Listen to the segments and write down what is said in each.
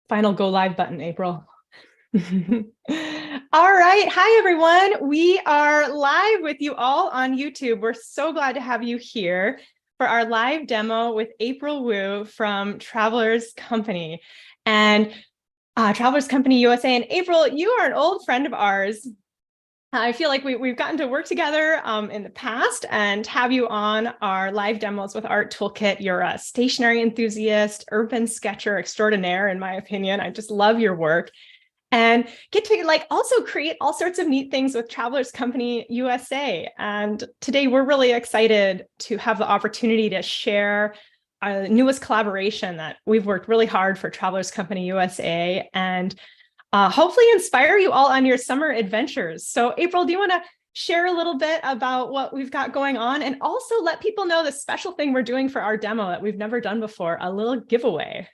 Final go live button, April. All right. Hi, everyone. We are live with you all on YouTube. We're so glad to have you here for our live demo with April Wu from Traveler's Company. And Traveler's Company USA. And April, you are an old friend of ours. I feel like we've gotten to work together in the past and have you on our live demos with Art Toolkit. You're a stationery enthusiast, urban sketcher extraordinaire, in my opinion. I just love your work and get to also create all sorts of neat things with Travelers Company USA. And today we're really excited to have the opportunity to share our newest collaboration that we've worked really hard for Travelers Company USA and hopefully inspire you all on your summer adventures. So April, do you want to share a little bit about what we've got going on and also let people know the special thing we're doing for our demo that we've never done before, a little giveaway?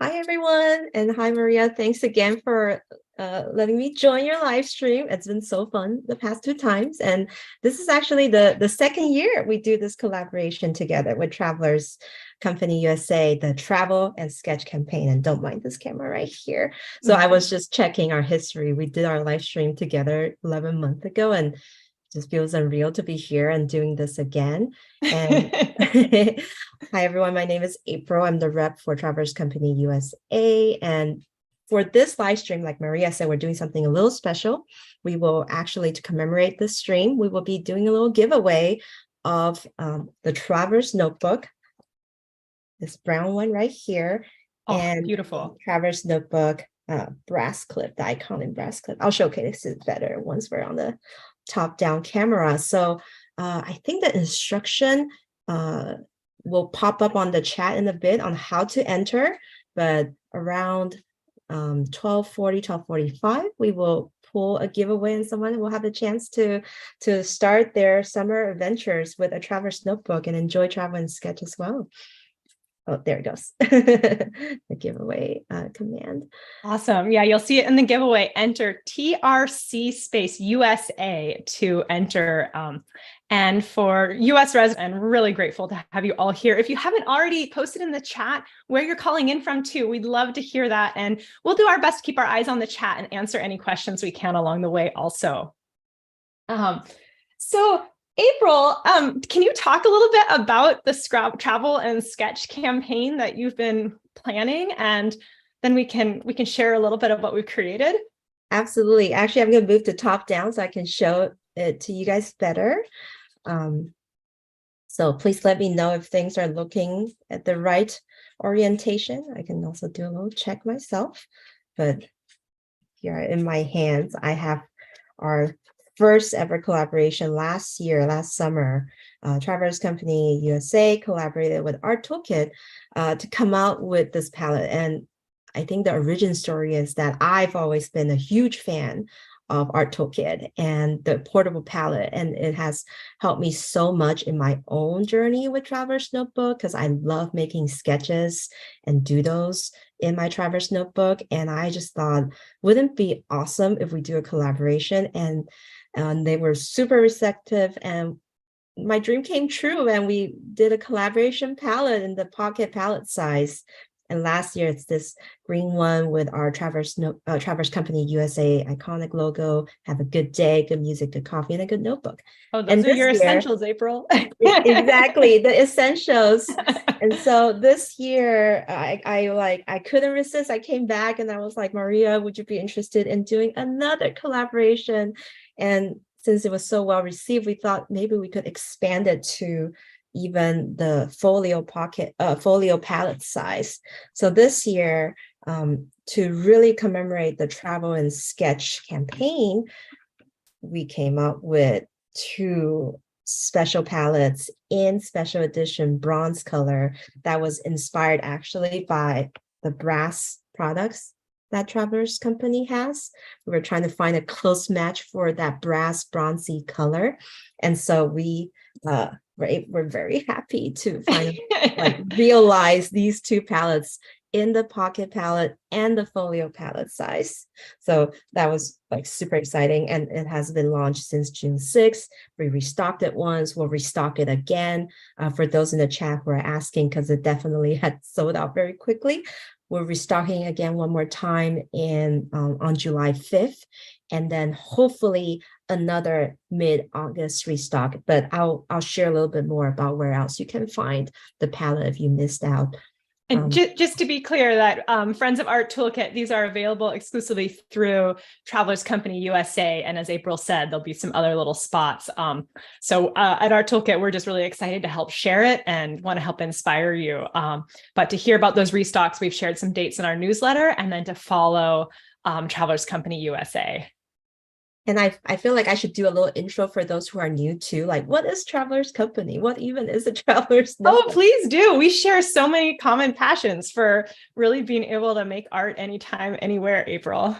Hi, everyone. And hi, Maria. Thanks again for letting me join your live stream. It's been so fun the past 2 times. And this is actually the second year we do this collaboration together with Travelers Company USA, the travel and sketch campaign. And don't mind this camera right here. So I was just checking our history. We did our live stream together 11 months ago, and just feels unreal to be here and doing this again. And hi, everyone. My name is April. I'm the rep for Travelers Company USA. And for this live stream, like Maria said, we're doing something a little special. We will actually, to commemorate this stream, we will be doing a little giveaway of the Travelers notebook, this brown one right here. Oh, and beautiful. Travelers notebook brass clip, the iconic brass clip. I'll showcase it better once we're on the top-down camera. So I think the instruction will pop up on the chat in a bit on how to enter, but around 12:40, 12:45, we will pull a giveaway and someone will have a chance to start their summer adventures with a Traveler's notebook and enjoy travel and sketch as well. Oh, there it goes. The giveaway command. Awesome. Yeah, you'll see it in the giveaway. Enter TRC space USA to enter. And for US residents, I'm really grateful to have you all here. If you haven't already posted in the chat where you're calling in from too, we'd love to hear that. And we'll do our best to keep our eyes on the chat and answer any questions we can along the way also. So April, can you talk a little bit about the travel and sketch campaign that you've been planning, and then we can share a little bit of what we've created? Absolutely. Actually, I'm going to move to top down so I can show it to you guys better. So please let me know if things are looking at the right orientation. I can also do a little check myself, but here in my hands, I have our first ever collaboration last summer. Travelers Company USA collaborated with Art Toolkit to come out with this palette. And I think the origin story is that I've always been a huge fan of Art Toolkit and the portable palette, and it has helped me so much in my own journey with Traveler's Notebook because I love making sketches and doodles in my Traveler's Notebook. And I just thought, wouldn't it be awesome if we do a collaboration? And they were super receptive, and my dream came true, and we did a collaboration palette in the pocket palette size. And last year, it's this green one with our Travelers Company USA iconic logo. Have a good day, good music, good coffee, and a good notebook. Oh, those are your essentials, April. Exactly, the essentials. And so this year, I couldn't resist. I came back and I was like, Maria, would you be interested in doing another collaboration? And since it was so well received, we thought maybe we could expand it to even the folio palette size. So this year, to really commemorate the travel and sketch campaign, we came up with 2 special palettes in special edition bronze color that was inspired actually by the brass products that Travelers Company has. We were trying to find a close match for that brass bronzy color. And so we're very happy to finally realize these 2 palettes in the pocket palette and the folio palette size. So that was super exciting, and it has been launched since June 6th. We restocked it once, we'll restock it again. For those in the chat who are asking, because it definitely had sold out very quickly, we're restocking again one more time on July 5th. And then hopefully another mid-August restock. But I'll share a little bit more about where else you can find the palette if you missed out. And just to be clear that Friends of Art Toolkit, these are available exclusively through Traveler's Company USA. And as April said, there'll be some other little spots. So at Art Toolkit, we're just really excited to help share it and want to help inspire you. But to hear about those restocks, we've shared some dates in our newsletter, and then to follow Traveler's Company USA. And I feel like I should do a little intro for those who are new too. Like, what is Traveler's Company? What even is a Traveler's Notebook? Oh, please do. We share so many common passions for really being able to make art anytime, anywhere, April.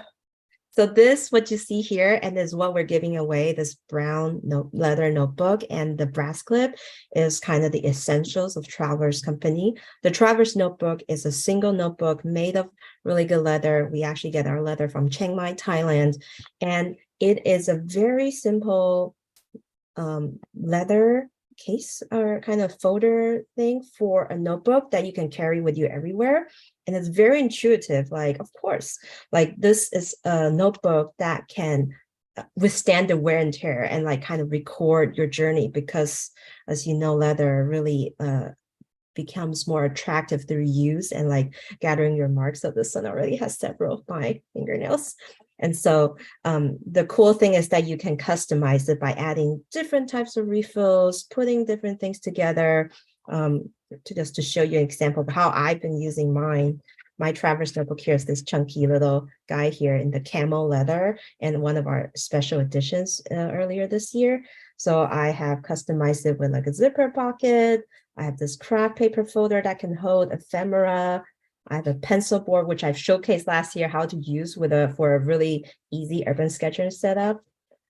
So this, what you see here, and is what we're giving away, this brown leather notebook, and the brass clip is kind of the essentials of Traveler's Company. The Traveler's Notebook is a single notebook made of really good leather. We actually get our leather from Chiang Mai, Thailand. And it is a very simple leather case or kind of folder thing for a notebook that you can carry with you everywhere. And it's very intuitive. Like, of course, like this is a notebook that can withstand the wear and tear and like kind of record your journey, because as you know, leather really becomes more attractive through use and like gathering your marks. So this one already has several of my fingernails. And so the cool thing is that you can customize it by adding different types of refills, putting different things together. To show you an example of how I've been using mine. My Traveler's Notebook here is this chunky little guy here in the camel leather, and one of our special editions earlier this year. So I have customized it with like a zipper pocket. I have this craft paper folder that can hold ephemera. I have a pencil board, which I've showcased last year how to use for a really easy urban sketcher setup.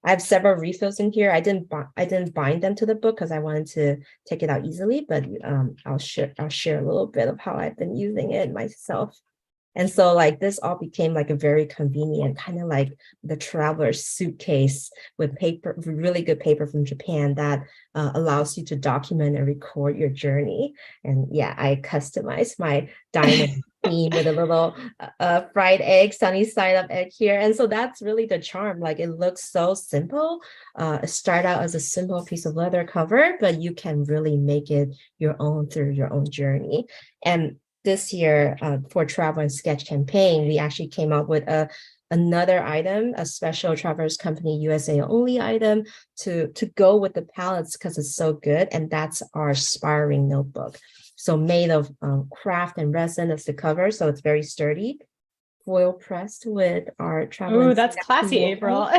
I have several refills in here. I didn't bind them to the book because I wanted to take it out easily, but I'll share a little bit of how I've been using it myself. And so like this all became like a very convenient kind of like the traveler's suitcase with paper, really good paper from Japan that allows you to document and record your journey. And yeah, I customized my diamond theme with a little fried egg, sunny side up egg here. And so that's really the charm. Like it looks so simple. It started out as a simple piece of leather cover, but you can really make it your own through your own journey. And this year for Travel and Sketch campaign, we actually came up with another item, a special Traveler's Company USA only item to go with the palettes because it's so good. And that's our Sparring Notebook. So made of craft and resin as the cover. So it's very sturdy. Foil pressed with our Travel. Oh, that's classy, April.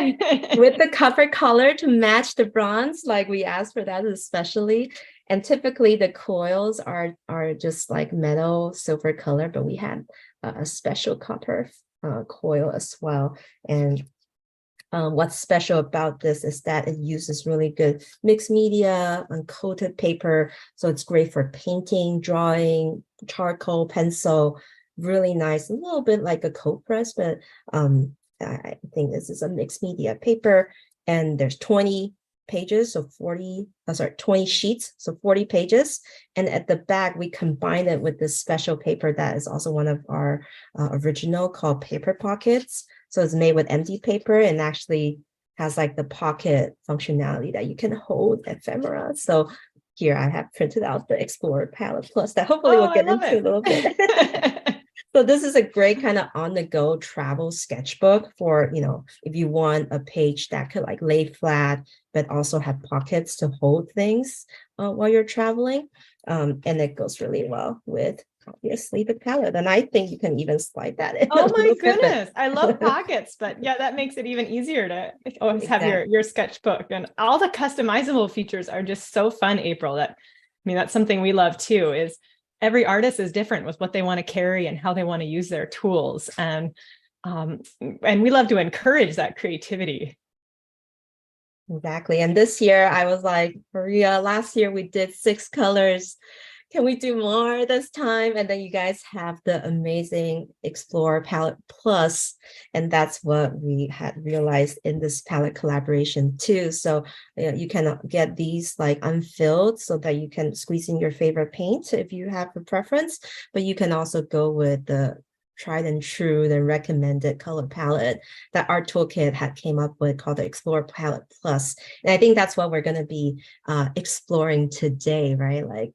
With the cover color to match the bronze, like we asked for that especially. And typically the coils are just like metal silver color, but we had a special copper coil as well. And what's special about this is that it uses really good mixed media, uncoated paper. So it's great for painting, drawing, charcoal, pencil, really nice, a little bit like a coat press, but I think this is a mixed media paper, and there's 20 pages, so 20 sheets, so 40 pages. And at the back, we combine it with this special paper that is also one of our original called Paper Pockets. So it's made with empty paper and actually has like the pocket functionality that you can hold ephemera. So here I have printed out the Explorer Palette Plus that hopefully we'll get into a little bit. So this is a great kind of on-the-go travel sketchbook for, if you want a page that could like lay flat, but also have pockets to hold things while you're traveling. And it goes really well with obviously the palette. And I think you can even slide that in. Oh my goodness. I love pockets, but yeah, that makes it even easier to always have your sketchbook. And all the customizable features are just so fun, April. That's something we love too, is every artist is different with what they want to carry and how they want to use their tools. And we love to encourage that creativity. Exactly. And this year I was like, Maria, last year we did 6 colors. Can we do more this time? And then you guys have the amazing Explorer Palette Plus, and that's what we had realized in this palette collaboration too. So you can get these like unfilled so that you can squeeze in your favorite paint if you have a preference, but you can also go with the tried and true and recommended color palette that Art Toolkit had came up with called the Explore Palette Plus. And I think that's what we're going to be exploring today, right? Like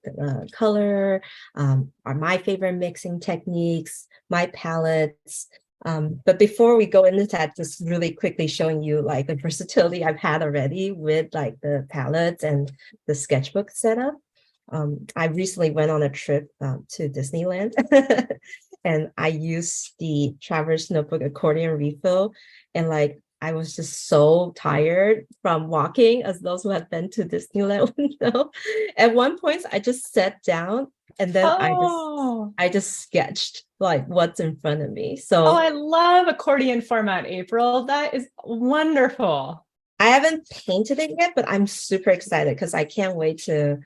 color, are my favorite mixing techniques, my palettes. But before we go into that, just really quickly showing you like the versatility I've had already with like the palettes and the sketchbook setup. I recently went on a trip to Disneyland and I used the Traveler's Notebook accordion refill. And like, I was just so tired from walking, as those who have been to Disneyland know. At one point, I just sat down and then I just sketched like what's in front of me. So I love accordion format, April. That is wonderful. I haven't painted it yet, but I'm super excited because I can't wait to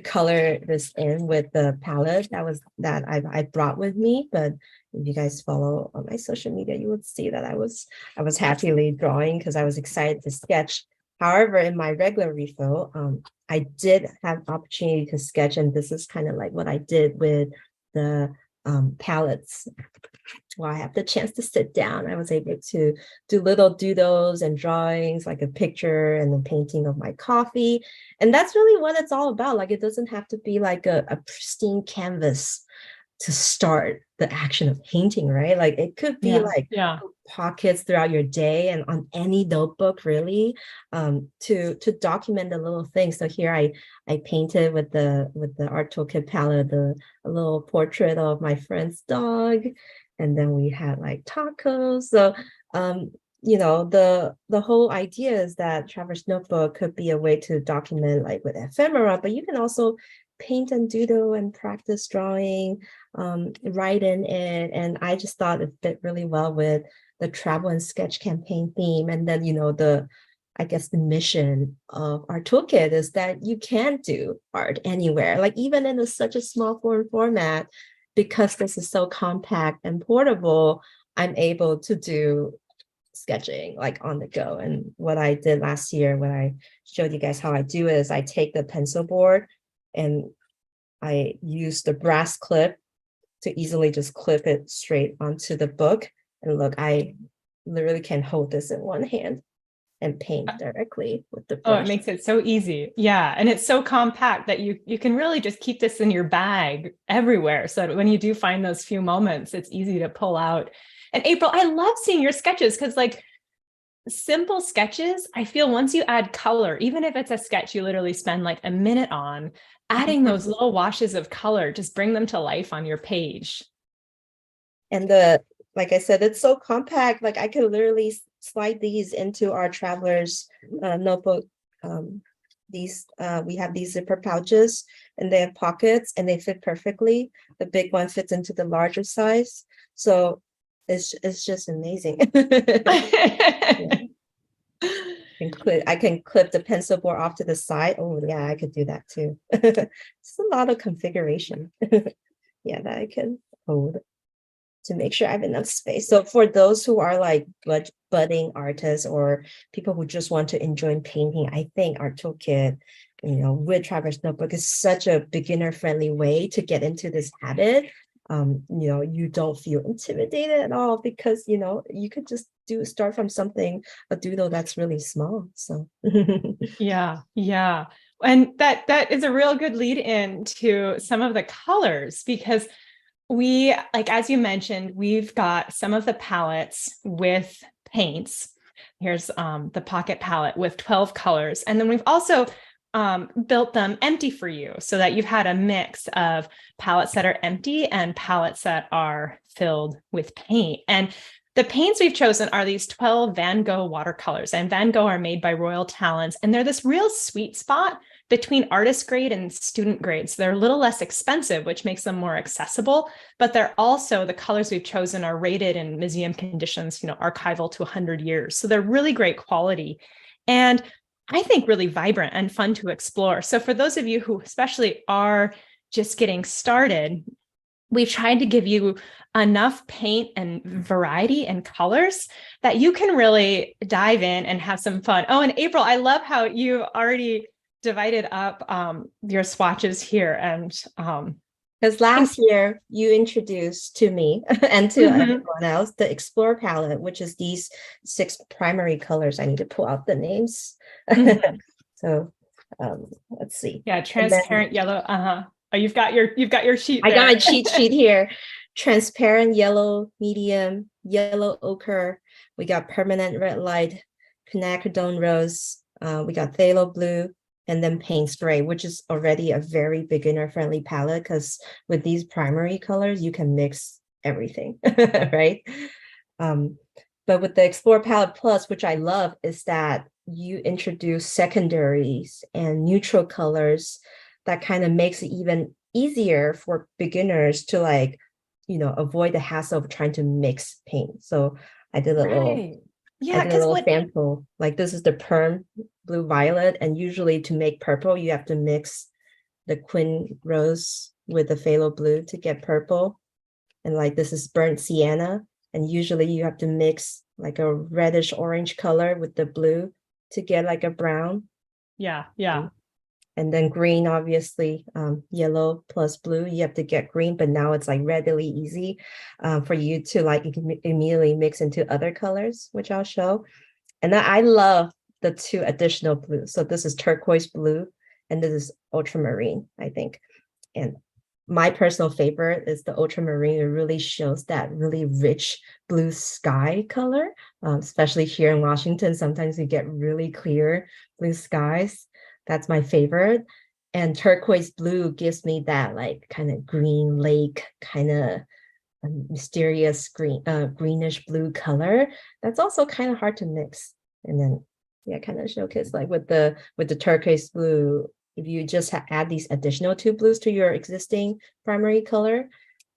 color this in with the palette that I brought with me. But if you guys follow on my social media, you would see that I was happily drawing because I was excited to sketch. However, in my regular refill, I did have opportunity to sketch, and this is kind of like what I did with the palettes. While I have the chance to sit down, I was able to do little doodles and drawings, like a picture and a painting of my coffee. And that's really what it's all about. Like, it doesn't have to be like a pristine canvas to start the action of painting, right? Like, it could be pockets throughout your day and on any notebook, really, to document the little things. So here I painted with the Art Toolkit palette a little portrait of my friend's dog. And then we had like tacos. So, you know, the whole idea is that Traveler's Notebook could be a way to document like with ephemera, but you can also paint and doodle and practice drawing, write in it. And I just thought it fit really well with the travel and sketch campaign theme. And then, you know, I guess the mission of Art Toolkit is that you can do art anywhere, like even in such a small format. Because this is so compact and portable, I'm able to do sketching like on the go. And what I did last year when I showed you guys how I do is I take the pencil board and I use the brass clip to easily just clip it straight onto the book. And look, I literally can hold this in one hand and paint directly with the brush. Oh, it makes it so easy. Yeah. And it's so compact that you can really just keep this in your bag everywhere. So that when you do find those few moments, it's easy to pull out. And April, I love seeing your sketches because like simple sketches, I feel once you add color, even if it's a sketch you literally spend like a minute on, adding those little washes of color, just bring them to life on your page. And like I said, it's so compact. Like I could literally slide these into our traveler's notebook. We have these zipper pouches and they have pockets and they fit perfectly. The big one fits into the larger size. So it's just amazing. I can clip the pencil board off to the side. Oh yeah, I could do that too. It's a lot of configuration. Yeah, that I can hold to make sure I have enough space. So for those who are like budding artists or people who just want to enjoy painting, I think Art Toolkit, you know, with Traveler's Notebook is such a beginner-friendly way to get into this habit. You know, you don't feel intimidated at all because, you know, you could just start from a doodle that's really small. So yeah. And that is a real good lead in to some of the colors because we, like, as you mentioned, we've got some of the palettes with paints. Here's the pocket palette with 12 colors. And then we've also built them empty for you so that you've had a mix of palettes that are empty and palettes that are filled with paint. And the paints we've chosen are these 12 Van Gogh watercolors, and Van Gogh are made by Royal Talents. And they're this real sweet spot between artist grade and student grade. So they're a little less expensive, which makes them more accessible, but they're also, the colors we've chosen are rated in museum conditions, you know, archival to 100 years. So they're really great quality. And I think really vibrant and fun to explore. So for those of you who especially are just getting started, we've tried to give you enough paint and variety and colors that you can really dive in and have some fun. Oh, and April, I love how you already divided up your swatches here. And Because last year you introduced to me and to everyone else the Explore palette, which is these 6 primary colors. I need to pull out the names. So let's see. Yeah, transparent yellow. Oh, you've got your sheet there. I got my cheat sheet here. Transparent yellow, medium, yellow ochre. We got permanent red light, quinacridone rose. We got phthalo blue, and then Payne's gray, which is already a very beginner-friendly palette because with these primary colors, you can mix everything, right? But with the Explore Palette Plus, which I love, is that you introduce secondaries and neutral colors that kind of makes it even easier for beginners to like, avoid the hassle of trying to mix paint. So I did a little sample. Like this is the Perm Blue Violet, and usually to make purple, you have to mix the Quin Rose with the Phthalo Blue to get purple. And like this is Burnt Sienna, and usually you have to mix like a reddish orange color with the blue to get like a brown. Yeah. And then green, obviously, yellow plus blue, you have to get green, but now it's like readily easy for you to like immediately mix into other colors, which I'll show. And then I love the 2 additional blues. So this is turquoise blue, and this is ultramarine, I think. And my personal favorite is the ultramarine. It really shows that really rich blue sky color, especially here in Washington. Sometimes you get really clear blue skies. That's my favorite. And turquoise blue gives me that like kind of green lake, kind of mysterious greenish blue color. That's also kind of hard to mix. And then kind of showcase like with the turquoise blue, if you just add these additional 2 blues to your existing primary color,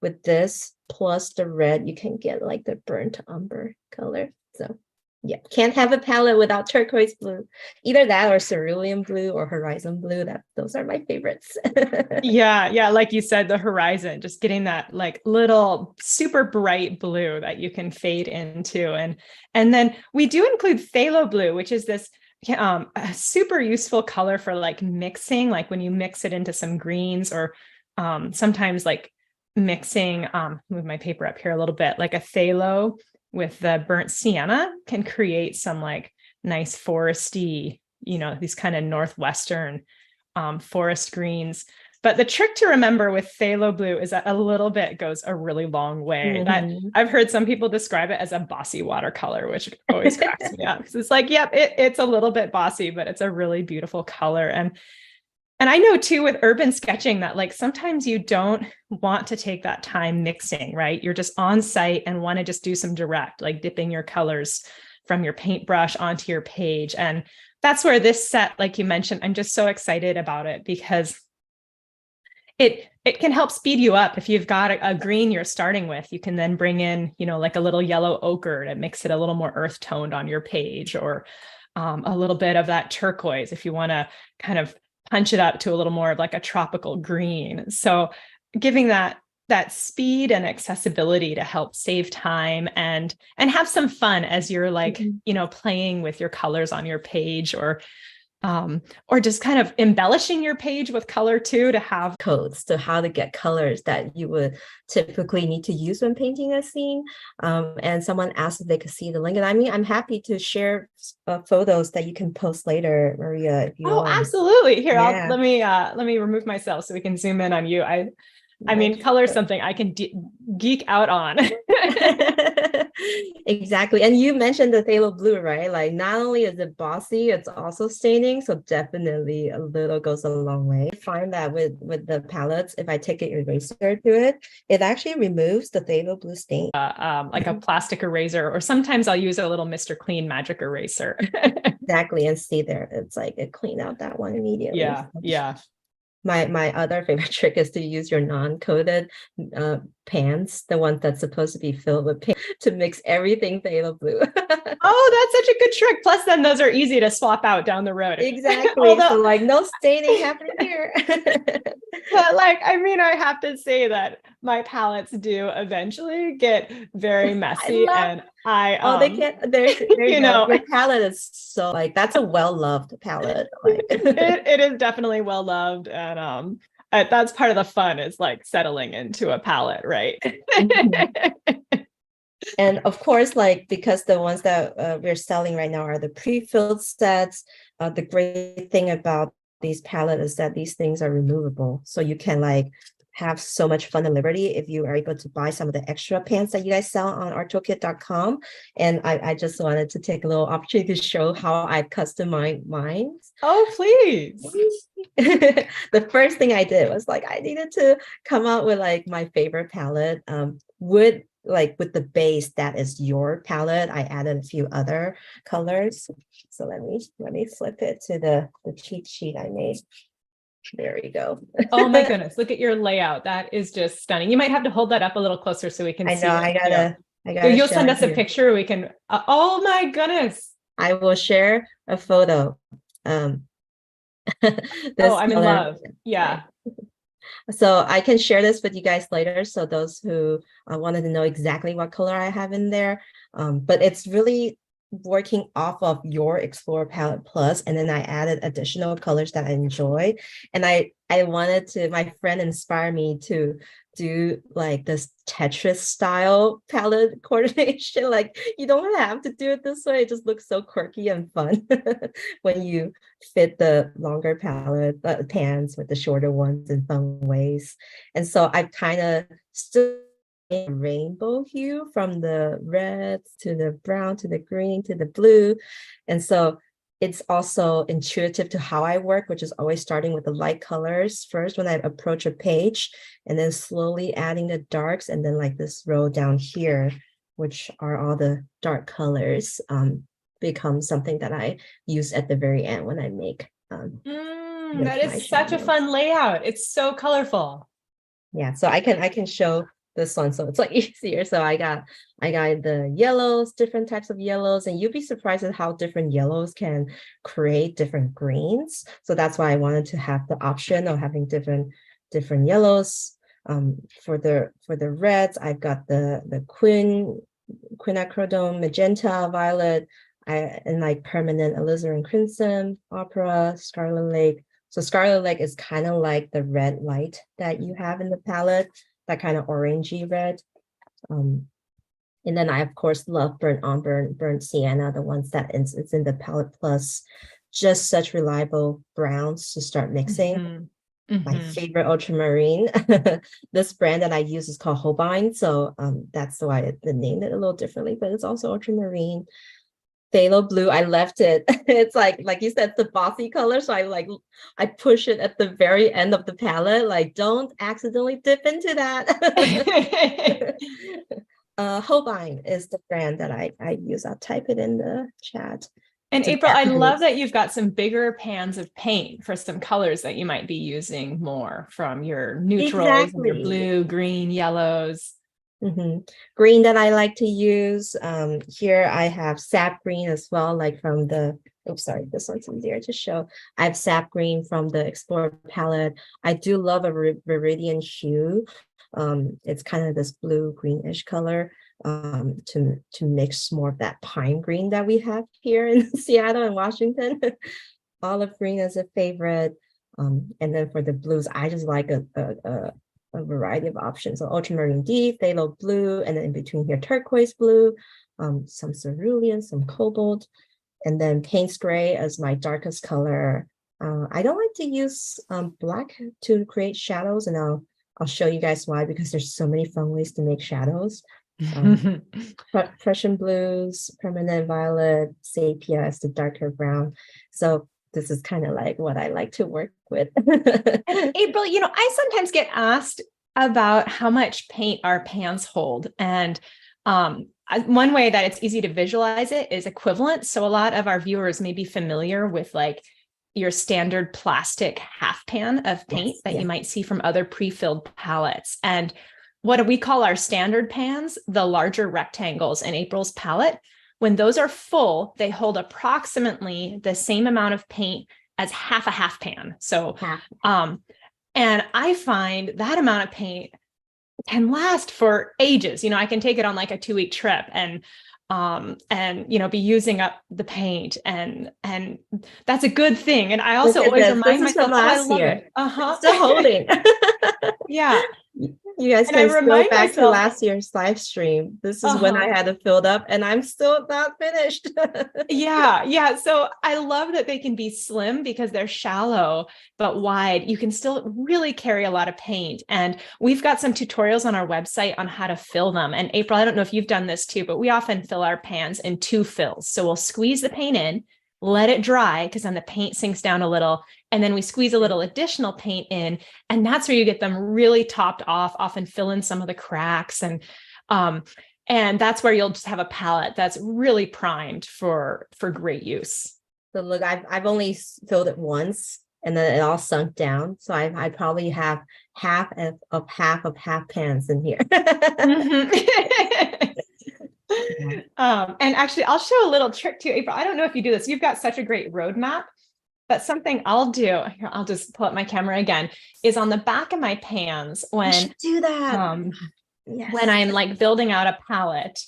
with this plus the red, you can get like the burnt umber color. So yeah, can't have a palette without turquoise blue. Either that or cerulean blue or horizon blue. Those are my favorites. Yeah. Like you said, the horizon, just getting that like little super bright blue that you can fade into. And then we do include phthalo blue, which is this a super useful color for like mixing, like when you mix it into some greens or sometimes like mixing, move my paper up here a little bit, like a phthalo with the burnt sienna can create some like nice foresty, these kind of northwestern forest greens. But the trick to remember with phthalo blue is that a little bit goes a really long way. That I've heard some people describe it as a bossy watercolor, which always cracks me up because it's like, yep, it's a little bit bossy, but it's a really beautiful color. And I know too with urban sketching that like sometimes you don't want to take that time mixing, right? You're just on site and want to just do some direct, like dipping your colors from your paintbrush onto your page. And that's where this set, like you mentioned, I'm just so excited about it because it can help speed you up. If you've got a green you're starting with, you can then bring in, like a little yellow ochre to mix it a little more earth toned on your page, or a little bit of that turquoise if you want to kind of punch it up to a little more of like a tropical green. So giving that speed and accessibility to help save time and have some fun as you're like, playing with your colors on your page, or just kind of embellishing your page with color too, to have codes to how to get colors that you would typically need to use when painting a scene. And someone asked if they could see the link. And I mean, I'm happy to share photos that you can post later, Maria, if you want. Absolutely. Here, let me remove myself so we can zoom in on you. I mean, color is something I can geek out on. Exactly. And you mentioned the phthalo blue, right? Like not only is it bossy, it's also staining. So definitely a little goes a long way. I find that with the palettes, if I take an eraser to it, it actually removes the phthalo blue stain. Like a plastic eraser, or sometimes I'll use a little Mr. Clean magic eraser. Exactly. And see there, it's like it clean out that one immediately. Yeah. My other favorite trick is to use your non-coated pans, the ones that's supposed to be filled with paint, to mix everything phthalo blue. Oh, that's such a good trick. Plus, then those are easy to swap out down the road. Exactly. So like no staining happening here. But like, I mean, I have to say that my palettes do eventually get very messy, they get there. You know, your palette is so like that's a well-loved palette. Like. it is definitely well loved, and That's part of the fun, is like settling into a palette, right? And of course, like, because the ones that we're selling right now are the pre-filled sets, the great thing about these palettes is that these things are removable. So you can like have so much fun and liberty if you are able to buy some of the extra pans that you guys sell on arttoolkit.com. And I just wanted to take a little opportunity to show how I customized mine. Oh, please. The first thing I did was like, I needed to come out with like my favorite palette, with the base that is your palette. I added a few other colors. So let me flip it to the cheat sheet I made. There we go. Oh my goodness, look at your layout. That is just stunning. You might have to hold that up a little closer so we can see I it. gotta You'll send us a here. picture. We can, oh my goodness. I will share a photo. Oh, I'm in love. Yeah. So I can share this with you guys later. So those who wanted to know exactly what color I have in there, but it's really working off of your Explorer Palette Plus, and then I added additional colors that I enjoy. And I wanted to, my friend inspired me to do like this Tetris style palette coordination. Like, you don't have to do it this way. It just looks so quirky and fun when you fit the longer palette pans with the shorter ones in fun ways. And so I kind of still rainbow hue from the red to the brown to the green to the blue. And so it's also intuitive to how I work, which is always starting with the light colors first when I approach a page, and then slowly adding the darks, and then like this row down here, which are all the dark colors, becomes something that I use at the very end when I make that is such a fun layout. It's so colorful. Yeah, so I can show this one, so it's like easier. So I got the yellows, different types of yellows, and you'd be surprised at how different yellows can create different greens. So that's why I wanted to have the option of having different yellows. For the reds, I've got the quinacridone, magenta, violet, and like permanent alizarin crimson, opera, scarlet lake. So scarlet lake is kind of like the red light that you have in the palette, that kind of orangey red. And then I, of course, love burnt umber, burnt sienna, the ones that it's in the Palette Plus. Just such reliable browns to start mixing. My favorite ultramarine. This brand that I use is called Holbein. So that's why they named it a little differently, but it's also ultramarine. Phthalo blue, I left it. It's like you said, it's the bossy color. So I push it at the very end of the palette. Like, don't accidentally dip into that. Holbein is the brand that I use. I'll type it in the chat. And April, I love that you've got some bigger pans of paint for some colors that you might be using more, from your neutrals, and your blue, green, yellows. Green that I like to use. Here I have sap green as well, like from the, oops, sorry, this one's easier to show. I have sap green from the Explorer palette. I do love a Viridian hue. It's kind of this blue greenish color, to mix more of that pine green that we have here in Seattle and Washington. Olive green is a favorite. And then for the blues, I just like a variety of options. So ultramarine D, phthalo blue, and then in between here, turquoise blue, some cerulean, some cobalt, and then Payne's gray as my darkest color. I don't like to use black to create shadows, and I'll show you guys why, because there's so many fun ways to make shadows. Prussian blues, permanent violet, sepia as the darker brown. So this is kind of like what I like to work with. And April, I sometimes get asked about how much paint our pans hold. And one way that it's easy to visualize it is equivalent. So a lot of our viewers may be familiar with like your standard plastic half pan of paint that you might see from other pre-filled palettes. And what do we call our standard pans? The larger rectangles in April's palette. When those are full, they hold approximately the same amount of paint as half a half pan. So, and I find that amount of paint can last for ages. I can take it on like a 2-week trip. And and be using up the paint, and that's a good thing. And I Look also at always this. This remind is from myself, oh, I last love year. it. It's still holding. Yeah. You guys And I can go remind back to myself, last year's live stream. This is when I had it filled up, and I'm still not finished. yeah. So I love that they can be slim because they're shallow but wide. You can still really carry a lot of paint. And we've got some tutorials on our website on how to fill them. And April, I don't know if you've done this too, but we often fill our pans in 2 fills. So we'll squeeze the paint in, let it dry, because then the paint sinks down a little. And then we squeeze a little additional paint in. And that's where you get them really topped off, often fill in some of the cracks. And that's where you'll just have a palette that's really primed for great use. So look, I've only filled it once, and then it all sunk down. So I probably have half of half pans in here. And actually, I'll show a little trick to you, April. I don't know if you do this. You've got such a great roadmap, but something I'll do, here, I'll just pull up my camera again, is on the back of my pans when do that. Yes. When I'm like building out a palette,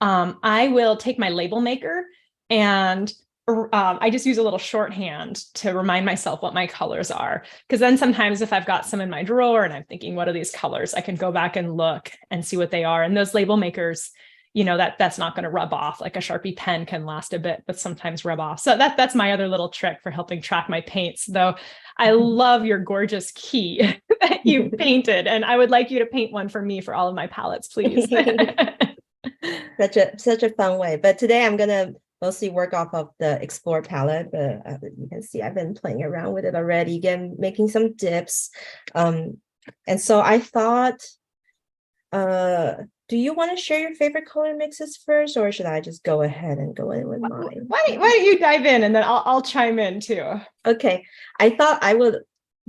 I will take my label maker and I just use a little shorthand to remind myself what my colors are. Because then sometimes if I've got some in my drawer and I'm thinking, what are these colors? I can go back and look and see what they are. And those label makers, that's not going to rub off. Like a Sharpie pen can last a bit, but sometimes rub off. So that's my other little trick for helping track my paints, though. I love your gorgeous key that you painted, and I would like you to paint one for me for all of my palettes, please. Such a fun way. But today I'm gonna mostly work off of the Explore palette. You can see I've been playing around with it already, again, making some dips. And so I thought, do you want to share your favorite color mixes first, or should I just go ahead and go in with mine? Why don't you dive in, and then I'll chime in too. Okay, I thought I would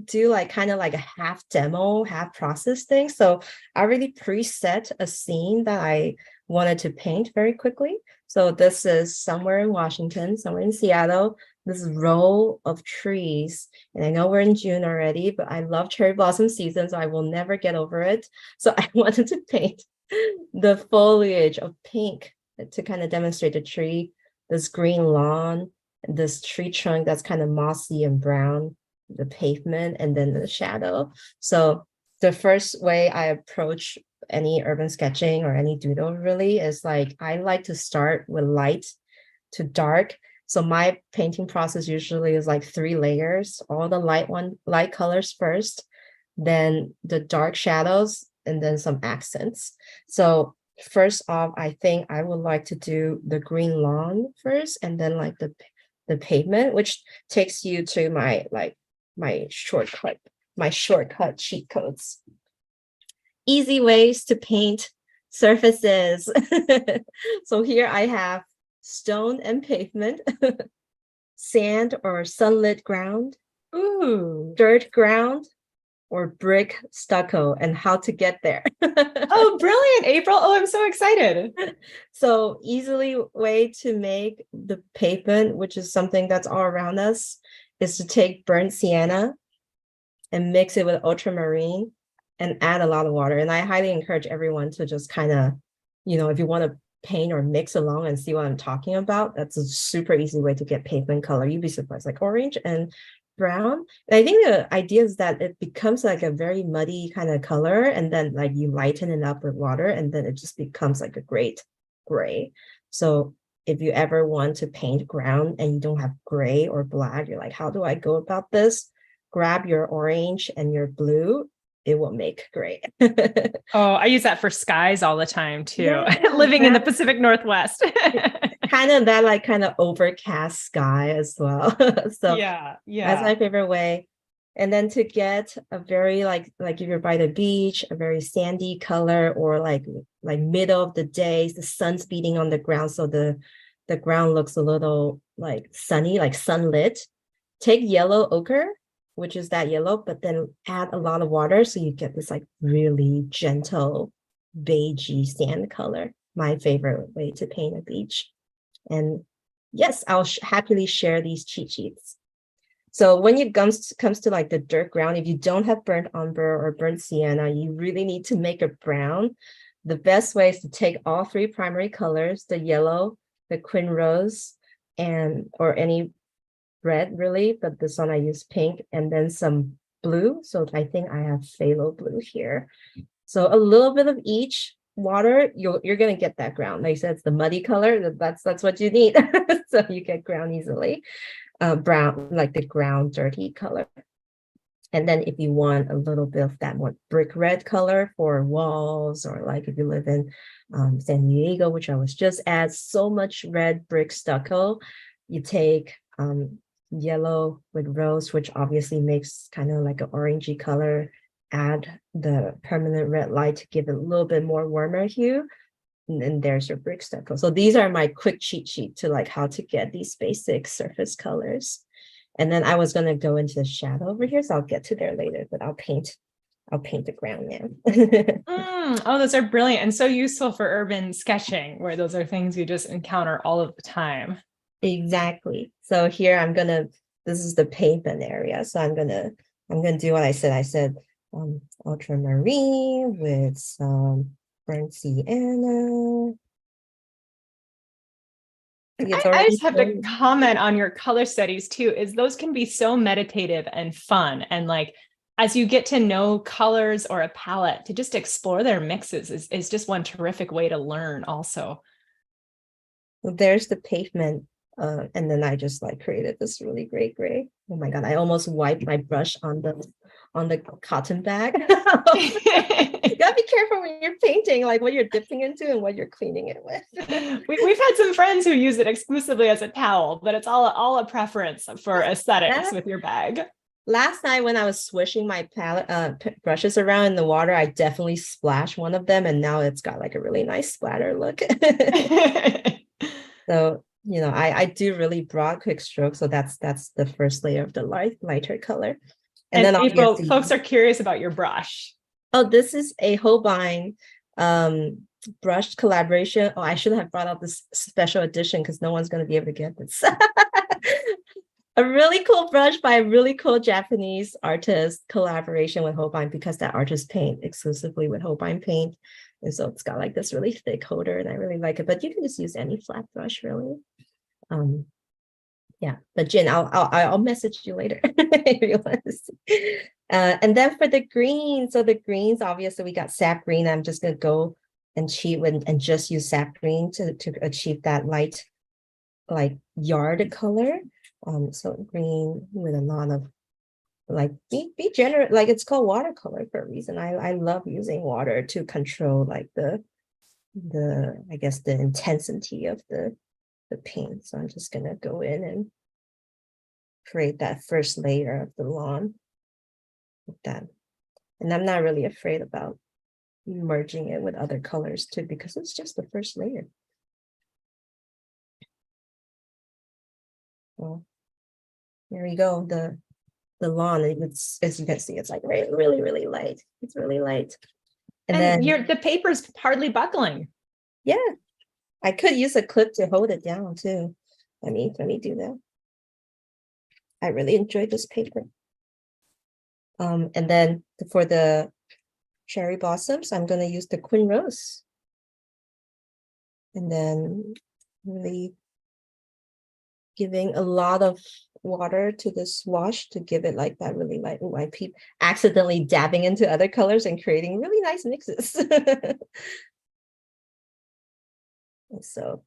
do like kind of like a half demo, half process thing. So I already preset a scene that I wanted to paint very quickly. So this is somewhere in Washington, somewhere in Seattle, this row of trees. And I know we're in June already, but I love cherry blossom season, so I will never get over it. So I wanted to paint the foliage of pink to kind of demonstrate the tree, this green lawn, this tree trunk that's kind of mossy and brown, the pavement, and then the shadow. So the first way I approach any urban sketching or any doodle really is like, I like to start with light to dark. So my painting process usually is like 3 layers, all the light colors first, then the dark shadows, and then some accents. So first off, I think I would like to do the green lawn first, and then like the pavement, which takes you to my shortcut cheat codes. Easy ways to paint surfaces. So here I have stone and pavement, sand or sunlit ground, dirt ground, or brick stucco, and how to get there. Oh, brilliant, April. Oh, I'm so excited. So easily way to make the pavement, which is something that's all around us, is to take burnt sienna and mix it with ultramarine and add a lot of water. And I highly encourage everyone to just kind of, if you want to paint or mix along and see what I'm talking about, that's a super easy way to get pavement color. You'd be surprised, like orange and brown. And I think the idea is that it becomes like a very muddy kind of color, and then like you lighten it up with water, and then it just becomes like a great gray. So if you ever want to paint ground and you don't have gray or black, you're like, how do I go about this? Grab your orange and your blue, it will make gray. Oh, I use that for skies all the time too. Yeah, living in the Pacific Northwest. Kind of that like kind of overcast sky as well. So yeah, that's my favorite way. And then to get a very like if you're by the beach, a very sandy color, or like middle of the day, the sun's beating on the ground, so the ground looks a little like sunny, like sunlit. Take yellow ochre, which is that yellow, but then add a lot of water, so you get this like really gentle beigey sand color. My favorite way to paint a beach. And yes, I'll happily share these cheat sheets. So when it comes to like the dirt ground, if you don't have burnt umber or burnt sienna, you really need to make a brown. the best way is to take all three primary colors, the yellow, the quin rose, and or any red really, but this one I use pink, and then some blue. So I think I have phthalo blue here. So a little bit of each water, you're gonna get that ground. Like I said, it's the muddy color. That's what you need. So you get ground easily. Brown, like the ground dirty color. And then if you want a little bit of that more brick red color for walls, or like if you live in San Diego, which I was just at, so much red brick stucco, you take yellow with rose, which obviously makes kind of like an orangey color, add the permanent red light to give it a little bit more warmer hue. And then there's your brick stucco. So these are my quick cheat sheet to like how to get these basic surface colors. And then I was gonna go into the shadow over here, so I'll get to there later, but I'll paint the ground now. Oh, those are brilliant and so useful for urban sketching, where those are things you just encounter all of the time. Exactly. So here this is the pavement area. So I'm gonna do what I said. I said ultramarine with some burnt sienna. I just have to comment on your color studies too, is those can be so meditative and fun. And like, as you get to know colors or a palette, to just explore their mixes is just one terrific way to learn also. There's the pavement. And then I just like created this really great gray. Oh my God, I almost wiped my brush on the cotton bag. You gotta be careful when you're painting, like what you're dipping into and what you're cleaning it with. We've had some friends who use it exclusively as a towel, but it's all a preference for aesthetics with your bag. Last night when I was swishing my palette brushes around in the water, I definitely splashed one of them, and now it's got like a really nice splatter look. So I do really broad quick strokes, so that's the first layer of the lighter color. And then April, folks are curious about your brush. Oh, this is a Holbein brush collaboration. Oh, I should have brought out this special edition because no one's going to be able to get this. A really cool brush by a really cool Japanese artist, collaboration with Holbein, because that artist paint exclusively with Holbein paint. And so it's got like this really thick holder, and I really like it. But you can just use any flat brush, really. Yeah, but Jen, I'll message you later if you want to see. And then for the green, so the greens, obviously we got sap green. I'm just gonna go and cheat with and just use sap green to achieve that light, like yard color. So green with a lot of like be generous, like it's called watercolor for a reason. I love using water to control like the I guess the intensity of the paint. So I'm just gonna go in and create that first layer of the lawn with that. And I'm not really afraid about merging it with other colors too, because it's just the first layer. Well, there we go. The lawn, it's, as you can see, it's like really, really light. It's really light. And then the paper's hardly buckling. Yeah, I could use a clip to hold it down too. Let me do that. I really enjoyed this paper. And then for the cherry blossoms, I'm going to use the quin rose. And then really giving a lot of water to this wash to give it like that really light. Oh, I keep accidentally dabbing into other colors and creating really nice mixes. And so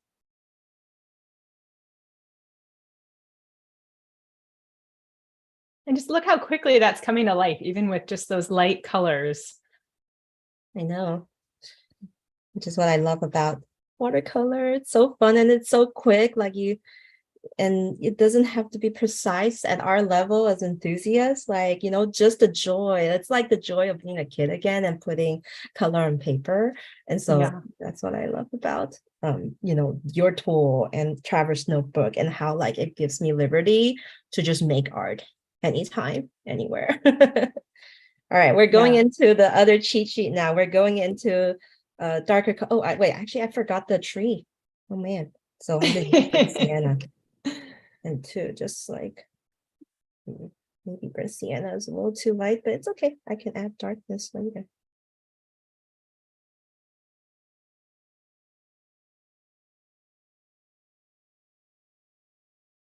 and just look how quickly that's coming to life, even with just those light colors. I know, which is what I love about watercolor. It's so fun and it's so quick, and it doesn't have to be precise at our level as enthusiasts, just the joy. It's like the joy of being a kid again and putting color on paper. And so that's what I love about your tool and Traverse Notebook, and how like it gives me liberty to just make art anytime, anywhere. All right, we're going into the other cheat sheet now. We're going into darker. Actually, I forgot the tree. Oh man. So I'm going to use sienna. And two, just like maybe burnt sienna is a little too light, but it's okay. I can add darkness later.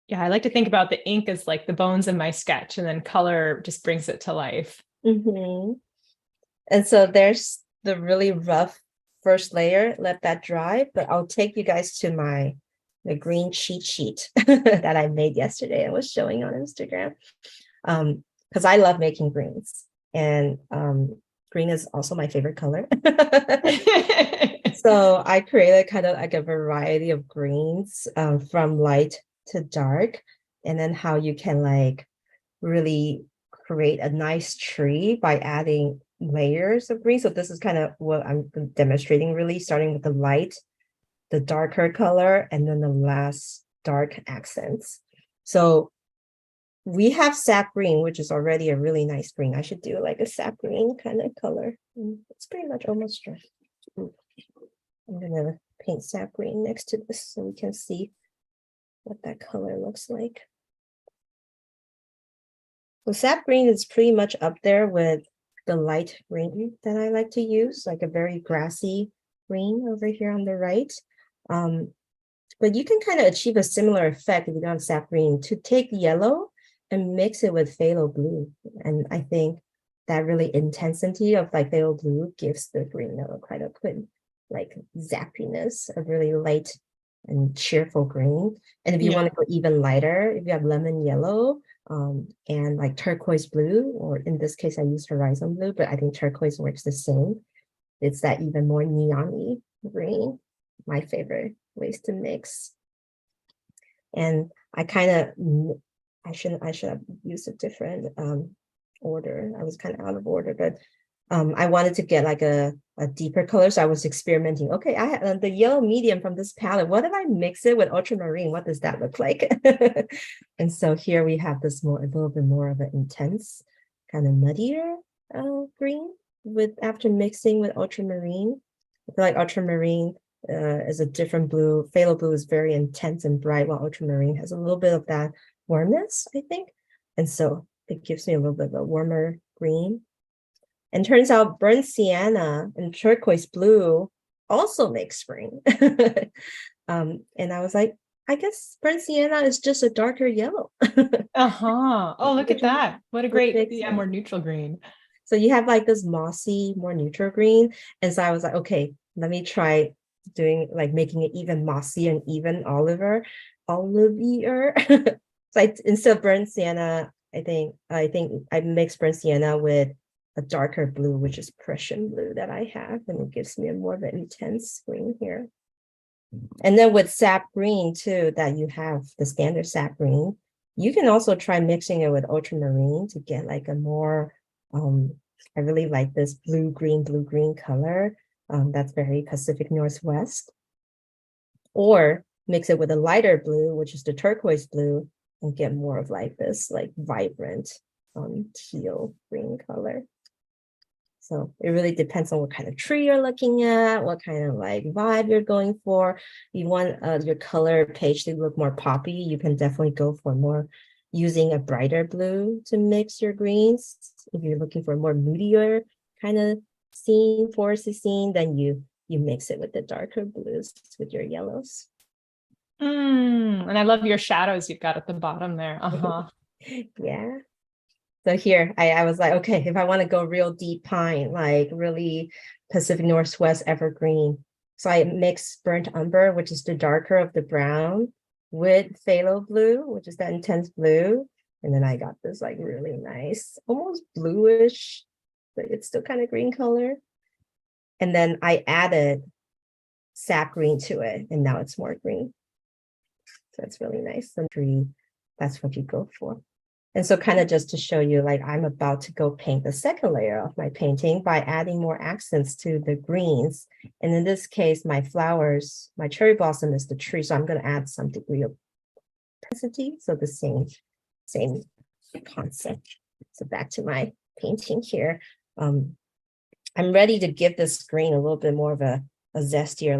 Yeah, I like to think about the ink as like the bones of my sketch, and then color just brings it to life. Mm-hmm. And so there's the really rough first layer, let that dry, but I'll take you guys to the green cheat sheet that I made yesterday and was showing on Instagram. Because I love making greens, and green is also my favorite color. So I created kind of like a variety of greens from light to dark, and then how you can like really create a nice tree by adding layers of green. So this is kind of what I'm demonstrating, really starting with the light, the darker color, and then the last dark accents. So we have sap green, which is already a really nice green. I should do like a sap green kind of color. It's pretty much almost dry. I'm gonna paint sap green next to this so we can see what that color looks like. So sap green is pretty much up there with the light green that I like to use, like a very grassy green over here on the right. But you can kind of achieve a similar effect if you don't have sap green to take yellow and mix it with phthalo blue. And I think that really intensity of like phthalo blue gives the green quite a good like zappiness, a really light and cheerful green. And if you want to go even lighter, if you have lemon yellow and like turquoise blue, or in this case, I use horizon blue, but I think turquoise works the same. It's that even more neon-y green, my favorite ways to mix. And I kind of, I should have used a different order. I was kind of out of order, but I wanted to get like a deeper color. So I was experimenting. Okay, I had the yellow medium from this palette. What if I mix it with ultramarine? What does that look like? And so here we have this a little bit more of an intense, kind of muddier green after mixing with ultramarine. I feel like ultramarine is a different blue. Phthalo blue is very intense and bright, while ultramarine has a little bit of that warmness, I think. And so it gives me a little bit of a warmer green. And turns out burnt sienna and turquoise blue also make spring. And I was like, I guess burnt sienna is just a darker yellow. Uh-huh. Oh, look at that. What a great, sense. more neutral green. So you have like this mossy, more neutral green. And so I was like, okay, let me try doing like making it even mossy and even olivier. So instead of burnt sienna, I think I mixed burnt sienna with a darker blue, which is Prussian blue that I have, and it gives me a more of an intense green here. And then with sap green too, that you have the standard sap green, you can also try mixing it with ultramarine to get like a more, I really like this blue green color. That's very Pacific Northwest. Or mix it with a lighter blue, which is the turquoise blue, and get more of like this like vibrant teal green color. So it really depends on what kind of tree you're looking at, what kind of like vibe you're going for. You want your color page to look more poppy, you can definitely go for more using a brighter blue to mix your greens. If you're looking for a more moodier kind of scene, foresty scene, then you mix it with the darker blues with your yellows. And I love your shadows you've got at the bottom there. Uh-huh. Yeah. So here I was like, okay, if I want to go real deep pine, like really Pacific Northwest evergreen. So I mixed burnt umber, which is the darker of the brown, with phthalo blue, which is that intense blue. And then I got this like really nice, almost bluish, but it's still kind of green color. And then I added sap green to it, and now it's more green. So it's really nice. And that's what you go for. And so kind of just to show you, like I'm about to go paint the second layer of my painting by adding more accents to the greens. And in this case, my flowers, my cherry blossom is the tree. So I'm going to add some degree of intensity. So the same concept. So back to my painting here. I'm ready to give this green a little bit more of a zestier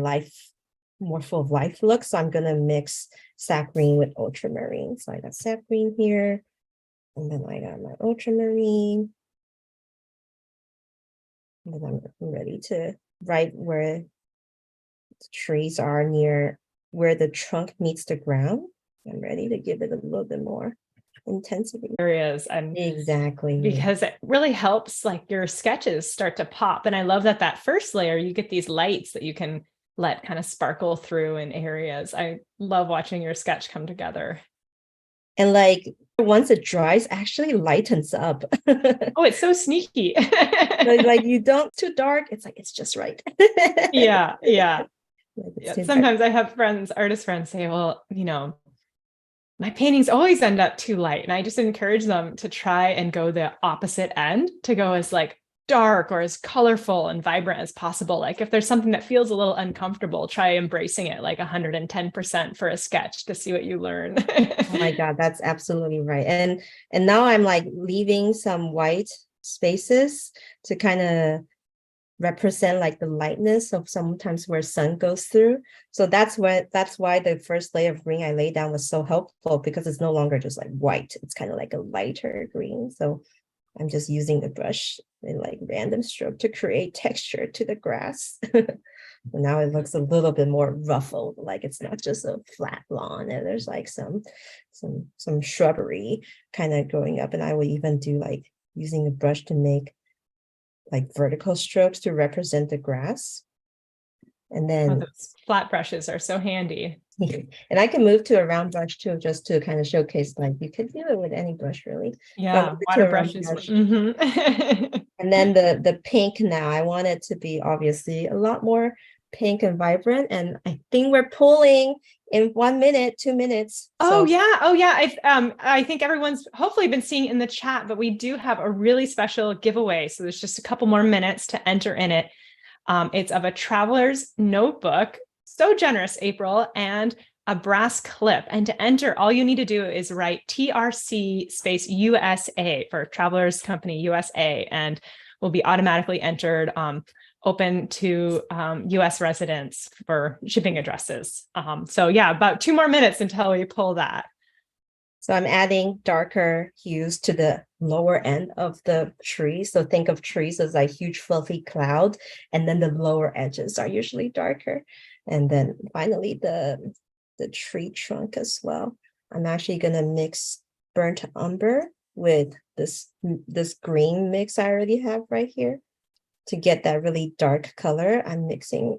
more full of life look. So I'm going to mix sap green with ultramarine. So I got sap green here. And then I got my ultramarine. And then I'm ready to right where the trees are near where the trunk meets the ground. I'm ready to give it a little bit more intensity. Areas and exactly, because it really helps like your sketches start to pop. And I love that that first layer, you get these lights that you can let kind of sparkle through in areas. I love watching your sketch come together. And like once it dries, actually lightens up. Oh, it's so sneaky. Like you don't too dark, it's like it's just right. Yeah, yeah. Like Yeah. Sometimes I have friends, artist friends say, well, you know, my paintings always end up too light. And I just encourage them to try and go the opposite end, to go as like dark or as colorful and vibrant as possible. Like if there's something that feels a little uncomfortable, try embracing it like 110% for a sketch to see what you learn. Oh my God, that's absolutely right. And now I'm like leaving some white spaces to kind of represent like the lightness of sometimes where sun goes through. So that's why the first layer of green I laid down was so helpful, because it's no longer just like white. It's kind of like a lighter green. So I'm just using the brush in like random stroke to create texture to the grass. Now it looks a little bit more ruffled, like it's not just a flat lawn, and there's like some shrubbery kind of growing up. And I would even do like using a brush to make like vertical strokes to represent the grass. And then those flat brushes are so handy. And I can move to a round brush too, just to kind of showcase like you could do it with any brush really. Yeah, water brushes. And then the pink, now I want it to be obviously a lot more pink and vibrant. And I think we're pulling in 1 minute, 2 minutes. Oh yeah. Oh yeah. I think everyone's hopefully been seeing in the chat, but we do have a really special giveaway. So there's just a couple more minutes to enter in it. It's of a traveler's notebook. So generous, April, and a brass clip. And to enter, all you need to do is write TRC space USA for Travelers Company USA, and will be automatically entered, open to US residents for shipping addresses. So yeah, about 2 more minutes until we pull that. So I'm adding darker hues to the lower end of the tree. So think of trees as like huge fluffy cloud, and then the lower edges are usually darker. And then finally the tree trunk as well. I'm actually gonna mix burnt umber with this green mix I already have right here. To get that really dark color, I'm mixing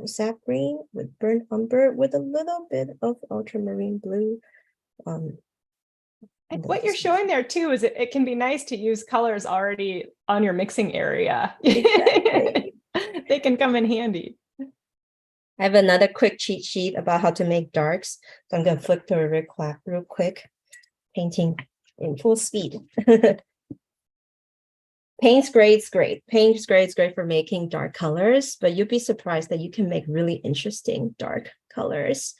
sap green with burnt umber with a little bit of ultramarine blue. And what you're showing there too is it can be nice to use colors already on your mixing area. Exactly. They can come in handy. I have another quick cheat sheet about how to make darks. So I'm going to flip through it real quick, painting in full speed. Paint's great. Paint's great for making dark colors, but you'd be surprised that you can make really interesting dark colors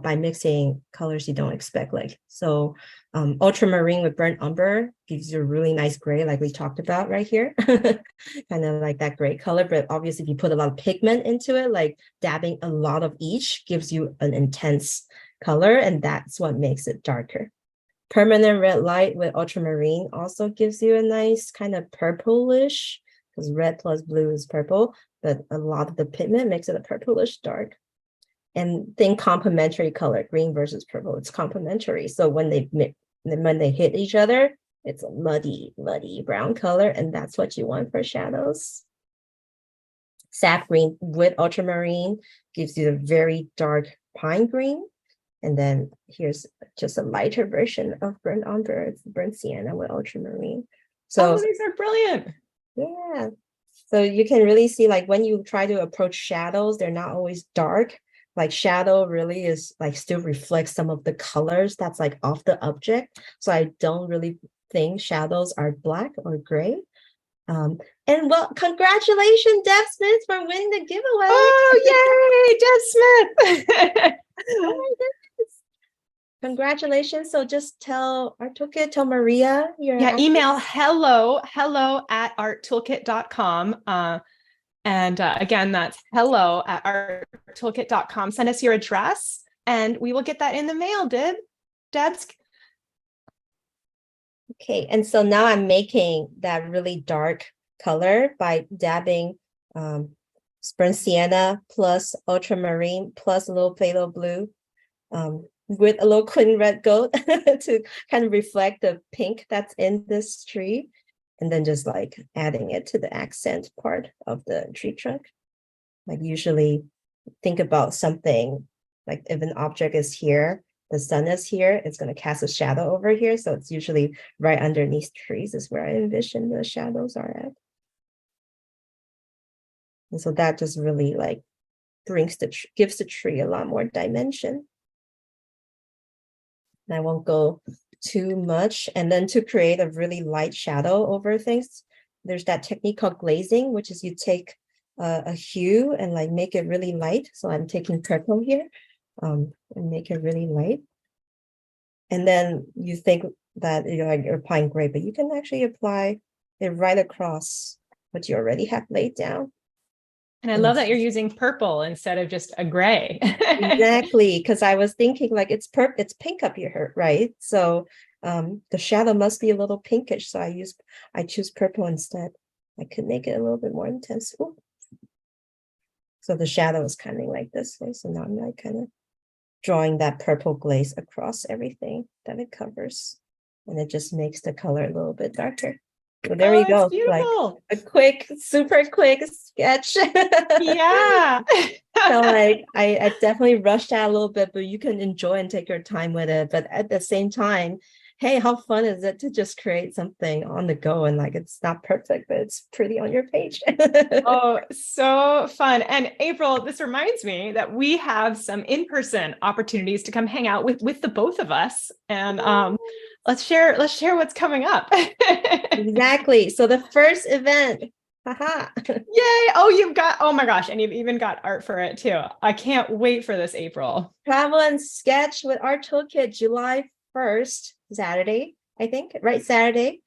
by mixing colors you don't expect. Like, so ultramarine with burnt umber gives you a really nice gray, like we talked about right here. Kind of like that gray color, but obviously if you put a lot of pigment into it, like dabbing a lot of each gives you an intense color, and that's what makes it darker. Permanent red light with ultramarine also gives you a nice kind of purplish, because red plus blue is purple, but a lot of the pigment makes it a purplish dark. And think complementary color, green versus purple, it's complementary. So when they hit each other, it's a muddy brown color, and that's what you want for shadows. Sap green with ultramarine gives you a very dark pine green. And then here's just a lighter version of burnt umber. It's burnt sienna with ultramarine. So these are brilliant. Yeah. So you can really see, like when you try to approach shadows, they're not always dark. Like shadow really is like still reflects some of the colors that's like off the object. So I don't really think shadows are black or gray. And well, congratulations, Deb Smith, for winning the giveaway. Oh, yay, Deb Smith. Oh my goodness. Congratulations. So just tell Art Toolkit, tell Maria your email hello@arttoolkit.com. And again, that's hello@arttoolkit.com. Send us your address and we will get that in the mail, Debs. Okay, and so now I'm making that really dark color by dabbing burnt sienna plus ultramarine plus a little phthalo blue with a little queen red goat to kind of reflect the pink that's in this tree. And then just like adding it to the accent part of the tree trunk. Like usually think about something like if an object is here, the sun is here, it's going to cast a shadow over here. So it's usually right underneath trees is where I envision the shadows are at. And so that just really like gives the tree a lot more dimension. And I won't go too much. And then to create a really light shadow over things, there's that technique called glazing, which is you take a hue and like make it really light. So I'm taking purple here and make it really light. And then you think that you're applying gray, but you can actually apply it right across what you already have laid down. And I love that you're using purple instead of just a gray. Exactly, because I was thinking like it's pink up here, right? So the shadow must be a little pinkish. So I choose purple instead. I could make it a little bit more intense. Ooh. So the shadow is kind of like this way. So now I'm like kind of drawing that purple glaze across everything that it covers. And it just makes the color a little bit darker. So there you go. Beautiful. Like a super quick sketch. Yeah. So like I definitely rushed out a little bit, but you can enjoy and take your time with it. But at the same time, hey, how fun is it to just create something on the go and like it's not perfect, but it's pretty on your page. Oh, so fun. And April, this reminds me that we have some in-person opportunities to come hang out with the both of us. And let's share what's coming up. Exactly. So the first event. Haha. Yay. Oh my gosh. And you've even got art for it too. I can't wait for this, April. Travel and Sketch with Art Toolkit, July 1st, Saturday, I think, right? Saturday.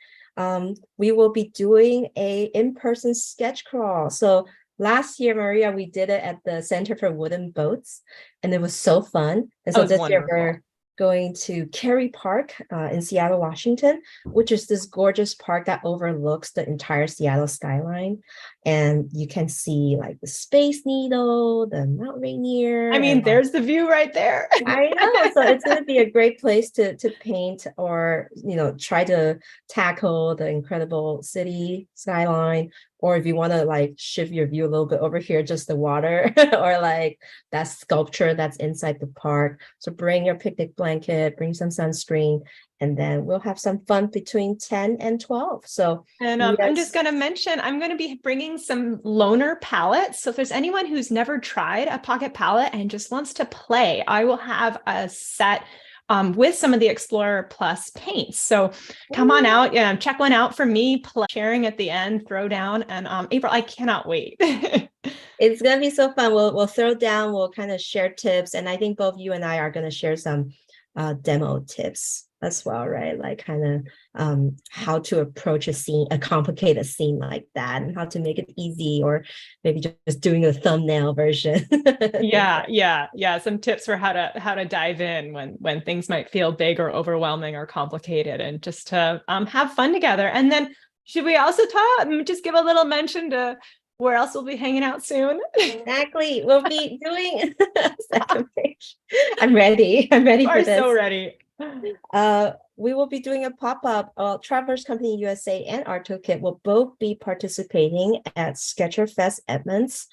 We will be doing a in-person sketch crawl. So last year, Maria, we did it at the Center for Wooden Boats, and it was so fun. And so this year we're going to Cary Park in Seattle, Washington, which is this gorgeous park that overlooks the entire Seattle skyline. And you can see like the Space Needle, the Mount Rainier. I mean, there's the view right there. I know. So it's going to be a great place to paint or, try to tackle the incredible city skyline. Or if you want to like shift your view a little bit over here, just the water or like that sculpture that's inside the park. So bring your picnic blanket, bring some sunscreen, and then we'll have some fun between 10 and 12. So, and I'm just going to mention, I'm going to be bringing some loaner palettes. So if there's anyone who's never tried a pocket palette and just wants to play, I will have a set with some of the Explorer Plus paints. So come on out, check one out for me, sharing at the end, throw down. And April, I cannot wait. It's going to be so fun. We'll throw down, we'll kind of share tips. And I think both you and I are going to share some demo tips as well, right? Like kind of how to approach a complicated scene like that and how to make it easy, or maybe just doing a thumbnail version. Yeah. Some tips for how to dive in when things might feel big or overwhelming or complicated, and just to have fun together. And then should we also just give a little mention to where else we'll be hanging out soon? Exactly. We'll be doing second page. I'm ready for this. So ready. We will be doing a pop-up. Travelers Company USA and Art Toolkit will both be participating at Sketcher Fest Edmonds,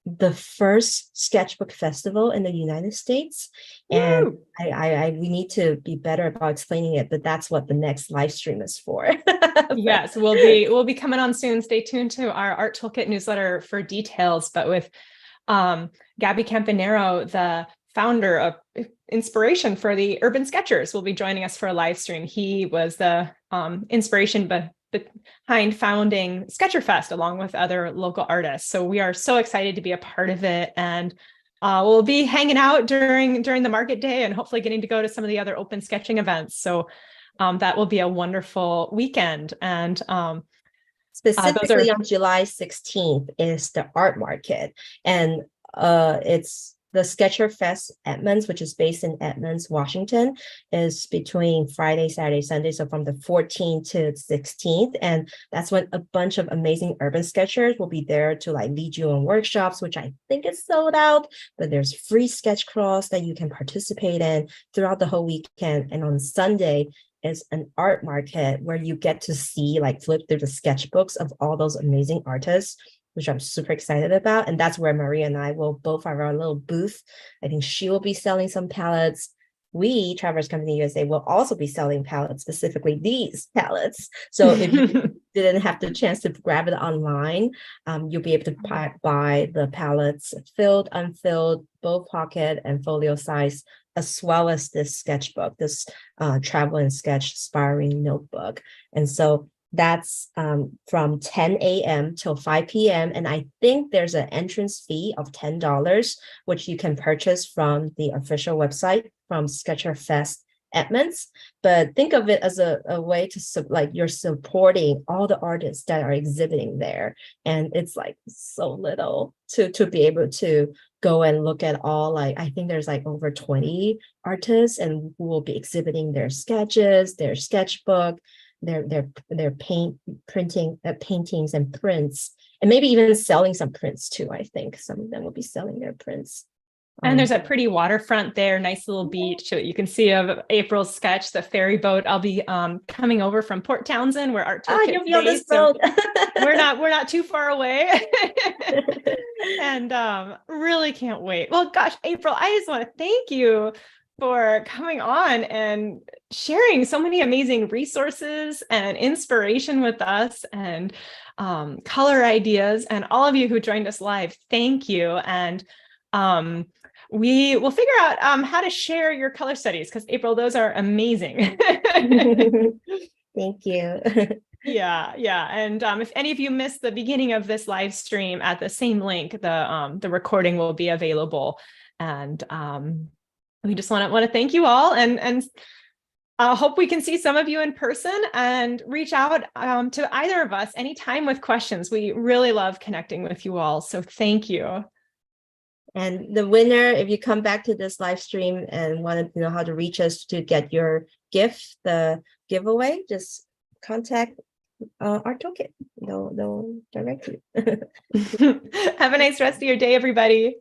the first sketchbook festival in the United States. And we need to be better about explaining it, but that's what the next live stream is for. Yes, we'll be coming on soon. Stay tuned to our Art Toolkit newsletter for details. But with Gabby Campanero, the founder of Inspiration for the Urban Sketchers, will be joining us for a live stream. He was the inspiration behind founding Sketcherfest along with other local artists. So we are so excited to be a part of it, and we'll be hanging out during the market day and hopefully getting to go to some of the other open sketching events. So that will be a wonderful weekend. And specifically on July 16th is the art market, and it's the Sketcher Fest Edmonds, which is based in Edmonds, Washington, is between Friday, Saturday, Sunday. So from the 14th to 16th. And that's when a bunch of amazing urban sketchers will be there to like lead you on workshops, which I think is sold out, but there's free sketch crawls that you can participate in throughout the whole weekend. And on Sunday is an art market where you get to see, like, flip through the sketchbooks of all those amazing artists, which I'm super excited about. And that's where Maria and I will both have our little booth. I think she will be selling some palettes. We, Travelers Company USA, will also be selling palettes, specifically these palettes. So if you didn't have the chance to grab it online, you'll be able to buy the palettes filled, unfilled, both pocket and folio size, as well as this sketchbook, this travel and sketch inspiring notebook. And so that's from 10 a.m. till 5 p.m. And I think there's an entrance fee of $10, which you can purchase from the official website from Sketcher Fest Edmonds. But think of it as a way to like you're supporting all the artists that are exhibiting there. And it's like so little to be able to go and look at all, like, I think there's like over 20 artists and who will be exhibiting their sketches, their sketchbook, their paintings and prints, and maybe even selling some prints too. I think some of them will be selling their prints. And there's a pretty waterfront there, nice little beach. You can see of April's sketch, the ferry boat. I'll be coming over from Port Townsend, where Art Toolkit you'll be on this boat. we're not too far away. And really can't wait. Well, gosh, April, I just want to thank you for coming on and sharing so many amazing resources and inspiration with us, and color ideas, and all of you who joined us live. Thank you. And we will figure out how to share your color studies, because April, those are amazing. Thank you. Yeah. And if any of you missed the beginning of this live stream, at the same link, the recording will be available. And we just want to thank you all, and hope we can see some of you in person, and reach out to either of us anytime with questions. We really love connecting with you all. So thank you. And the winner, if you come back to this live stream and want to know how to reach us to get your gift, the giveaway, just contact Art Toolkit. They'll direct you. Have a nice rest of your day, everybody.